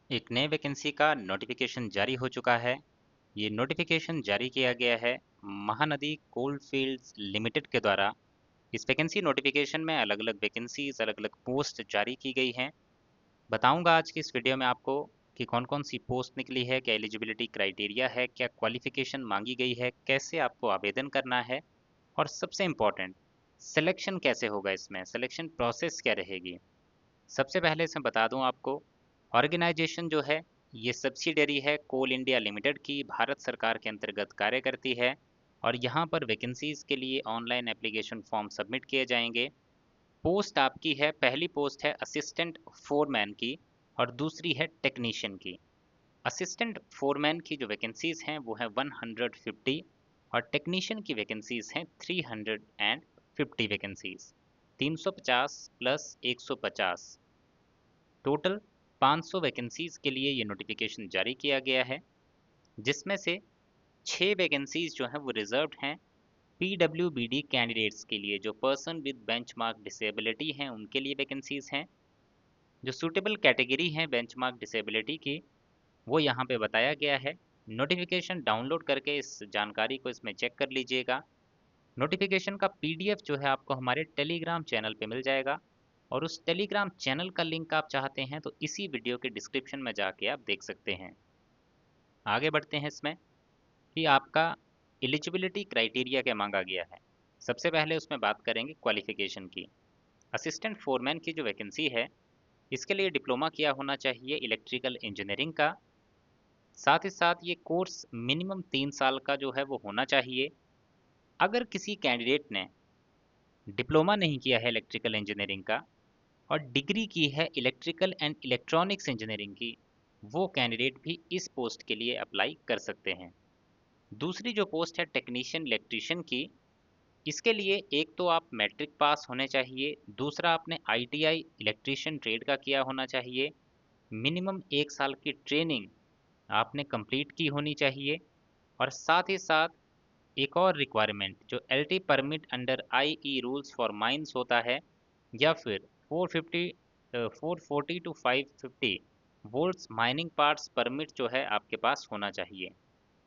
एक नए वैकेंसी का नोटिफिकेशन जारी हो चुका है। ये नोटिफिकेशन जारी किया गया है महानदी कोलफील्ड्स लिमिटेड के द्वारा। इस वैकेंसी नोटिफिकेशन में अलग अलग वैकेंसीज अलग अलग पोस्ट जारी की गई हैं। बताऊंगा आज की इस वीडियो में आपको कि कौन कौन सी पोस्ट निकली है, क्या एलिजिबिलिटी क्राइटेरिया है, क्या क्वालिफिकेशन मांगी गई है, कैसे आपको आवेदन करना है और सबसे इम्पोर्टेंट सिलेक्शन कैसे होगा, इसमें सिलेक्शन प्रोसेस क्या रहेगी। सबसे पहले इसमें बता दूं आपको, ऑर्गेनाइजेशन जो है ये सब्सिडियरी है कोल इंडिया लिमिटेड की, भारत सरकार के अंतर्गत कार्य करती है। और यहाँ पर वैकेंसीज के लिए ऑनलाइन एप्लीकेशन फॉर्म सबमिट किए जाएंगे। पोस्ट आपकी है, पहली पोस्ट है असिस्टेंट फोरमैन की और दूसरी है टेक्नीशियन की। असिस्टेंट फोरमैन की जो वैकेंसीज हैं वो है 150 और टेक्नीशियन की वैकेंसीज हैं 350 वैकेंसीज, 350 प्लस 150, टोटल 500 वैकेंसीज के लिए ये नोटिफिकेशन जारी किया गया है। जिसमें से 6 वैकेंसीज जो हैं वो रिजर्व्ड हैं पीडब्ल्यूबीडी कैंडिडेट्स के लिए, जो पर्सन विद बेंचमार्क डिसेबिलिटी हैं उनके लिए वैकेंसीज हैं। जो सूटेबल कैटेगरी हैं बेंचमार्क डिसेबिलिटी की, वो यहाँ पे बताया गया है। नोटिफिकेशन डाउनलोड करके इस जानकारी को इसमें चेक कर लीजिएगा। नोटिफिकेशन का पीडीएफ जो है आपको हमारे टेलीग्राम चैनल पे मिल जाएगा और उस टेलीग्राम चैनल का लिंक आप चाहते हैं तो इसी वीडियो के डिस्क्रिप्शन में जाके आप देख सकते हैं। आगे बढ़ते हैं इसमें कि आपका एलिजिबिलिटी क्राइटेरिया क्या मांगा गया है। सबसे पहले उसमें बात करेंगे क्वालिफिकेशन की। असिस्टेंट फोरमैन की जो वैकेंसी है इसके लिए डिप्लोमा किया होना चाहिए इलेक्ट्रिकल इंजीनियरिंग का। साथ ही साथ ये कोर्स मिनिमम 3 साल का जो है वो होना चाहिए। अगर किसी कैंडिडेट ने डिप्लोमा नहीं किया है इलेक्ट्रिकल इंजीनियरिंग का और डिग्री की है इलेक्ट्रिकल एंड इलेक्ट्रॉनिक्स इंजीनियरिंग की, वो कैंडिडेट भी इस पोस्ट के लिए अप्लाई कर सकते हैं। दूसरी जो पोस्ट है टेक्नीशियन इलेक्ट्रीशियन की, इसके लिए एक तो आप मैट्रिक पास होने चाहिए, दूसरा आपने आईटीआई इलेक्ट्रीशियन ट्रेड का किया होना चाहिए, मिनिमम 1 साल की ट्रेनिंग आपने कंप्लीट की होनी चाहिए। और साथ ही साथ एक और रिक्वायरमेंट जो LT permit under IE rules for mines होता है, या फिर 440 to 550 volts mining parts permit जो है आपके पास होना चाहिए।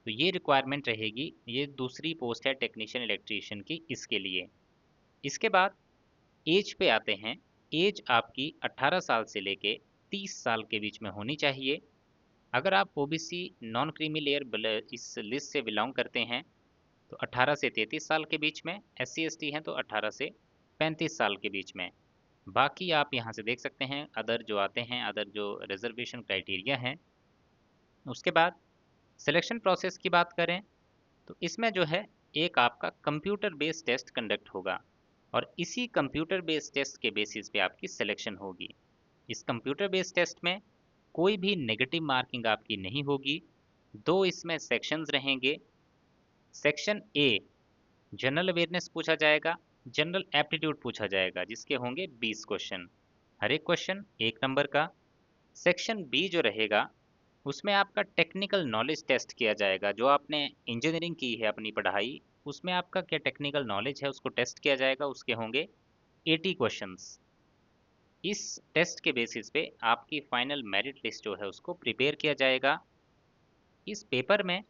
तो ये रिक्वायरमेंट रहेगी, ये दूसरी पोस्ट है टेक्नीशियन इलेक्ट्रीशियन की, इसके लिए। इसके बाद एज पे आते हैं। एज आपकी 18 साल से लेके 30 साल के बीच में होनी चाहिए। अगर आप ओबीसी नॉन क्रीमी लेयर इस लिस्ट से बिलोंग करते हैं तो 18 से 33 साल के बीच में, एससी एसटी हैं तो 18 से 35 साल के बीच में। बाकी आप यहाँ से देख सकते हैं अदर जो आते हैं, अदर जो रिजर्वेशन क्राइटेरिया हैं। उसके बाद सिलेक्शन प्रोसेस की बात करें तो इसमें जो है एक आपका कंप्यूटर बेस्ड टेस्ट कंडक्ट होगा और इसी कंप्यूटर बेस्ड टेस्ट के बेसिस पे आपकी सिलेक्शन होगी। इस कंप्यूटर बेस्ड टेस्ट में कोई भी नेगेटिव मार्किंग आपकी नहीं होगी। दो इसमें सेक्शंस रहेंगे। सेक्शन ए जनरल अवेयरनेस पूछा जाएगा, जनरल एप्टीट्यूड पूछा जाएगा, जिसके होंगे 20 क्वेश्चन, हर एक क्वेश्चन 1 नंबर का। सेक्शन बी जो रहेगा उसमें आपका टेक्निकल नॉलेज टेस्ट किया जाएगा। जो आपने इंजीनियरिंग की है अपनी पढ़ाई, उसमें आपका क्या टेक्निकल नॉलेज है उसको टेस्ट किया जाएगा, उसके होंगे 80 क्वेश्चंस। इस टेस्ट के बेसिस पे आपकी फाइनल मेरिट लिस्ट जो है उसको प्रिपेयर किया जाएगा। इस पेपर में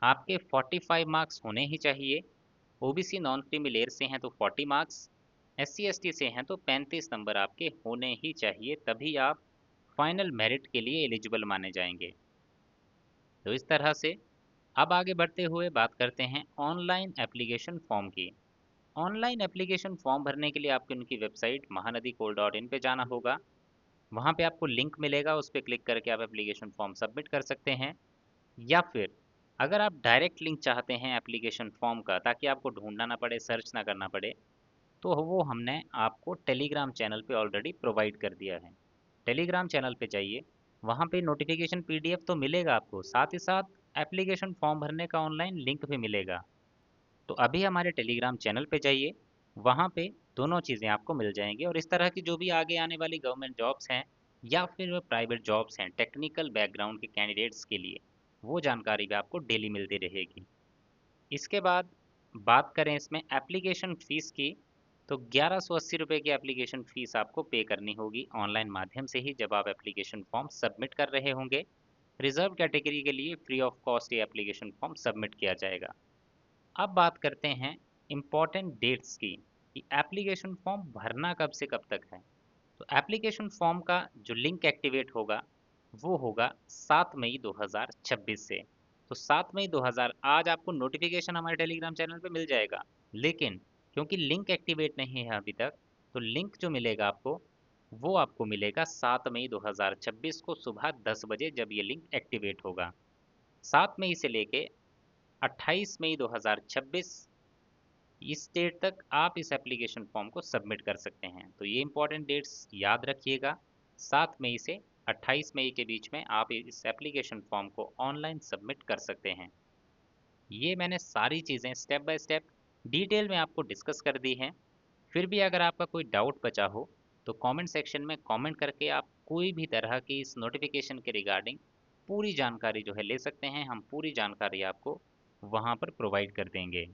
आपके 45 मार्क्स होने ही चाहिए। ओबीसी नॉन क्रीमी लेयर से हैं तो 40 मार्क्स, एससी एसटी से हैं तो 35 नंबर आपके होने ही चाहिए, तभी आप फाइनल मेरिट के लिए एलिजिबल माने जाएंगे। तो इस तरह से अब आगे बढ़ते हुए बात करते हैं ऑनलाइन एप्लीकेशन फॉर्म की। ऑनलाइन एप्लीकेशन फॉर्म भरने के लिए आपको उनकी वेबसाइट mahanadi.in पे जाना होगा। वहाँ पे आपको लिंक मिलेगा, उस पर क्लिक करके आप एप्लीकेशन फॉर्म सबमिट कर सकते हैं। या फिर अगर आप डायरेक्ट लिंक चाहते हैं एप्लीकेशन फॉर्म का, ताकि आपको ढूंढना ना पड़े, सर्च ना करना पड़े, तो वो हमने आपको टेलीग्राम चैनल पे ऑलरेडी प्रोवाइड कर दिया है। टेलीग्राम चैनल पे जाइए, वहाँ पे नोटिफिकेशन पीडीएफ तो मिलेगा आपको, साथ ही साथ एप्लीकेशन फॉर्म भरने का ऑनलाइन लिंक भी मिलेगा। तो अभी हमारे टेलीग्राम चैनल पे जाइए, वहाँ पे दोनों चीज़ें आपको मिल जाएंगी। और इस तरह की जो भी आगे आने वाली गवर्नमेंट जॉब्स हैं या फिर प्राइवेट जॉब्स हैं टेक्निकल बैकग्राउंड के कैंडिडेट्स के लिए, वो जानकारी भी आपको डेली मिलती रहेगी। इसके बाद बात करें इसमें एप्लीकेशन फ़ीस की, तो 1180 रुपये की एप्लीकेशन फ़ीस आपको पे करनी होगी ऑनलाइन माध्यम से ही जब आप एप्लीकेशन फॉर्म सबमिट कर रहे होंगे। रिजर्व कैटेगरी के लिए फ्री ऑफ कॉस्ट ये एप्लीकेशन फॉर्म सबमिट किया जाएगा। अब बात करते हैं इम्पॉर्टेंट डेट्स की कि एप्लीकेशन फॉर्म भरना कब से कब तक है। तो एप्लीकेशन फॉर्म का जो लिंक एक्टिवेट होगा वो होगा 7 मई 2026 से। तो 7 मई 2000 आज आपको नोटिफिकेशन हमारे टेलीग्राम चैनल पे मिल जाएगा, लेकिन क्योंकि लिंक एक्टिवेट नहीं है अभी तक, तो लिंक जो मिलेगा आपको वो आपको मिलेगा 7 मई 2026 को सुबह 10 बजे जब ये लिंक एक्टिवेट होगा। 7 मई से लेके 28 मई 2026 इस डेट तक आप इस एप्लीकेशन फॉर्म को सबमिट कर सकते हैं। तो ये इंपॉर्टेंट डेट्स याद रखिएगा। 7 मई से 28 मई के बीच में आप इस एप्लीकेशन फॉर्म को ऑनलाइन सबमिट कर सकते हैं। ये मैंने सारी चीज़ें स्टेप बाय स्टेप डिटेल में आपको डिस्कस कर दी हैं। फिर भी अगर आपका कोई डाउट बचा हो तो कमेंट सेक्शन में कमेंट करके आप कोई भी तरह की इस नोटिफिकेशन के रिगार्डिंग पूरी जानकारी जो है ले सकते हैं। हम पूरी जानकारी आपको वहाँ पर प्रोवाइड कर देंगे।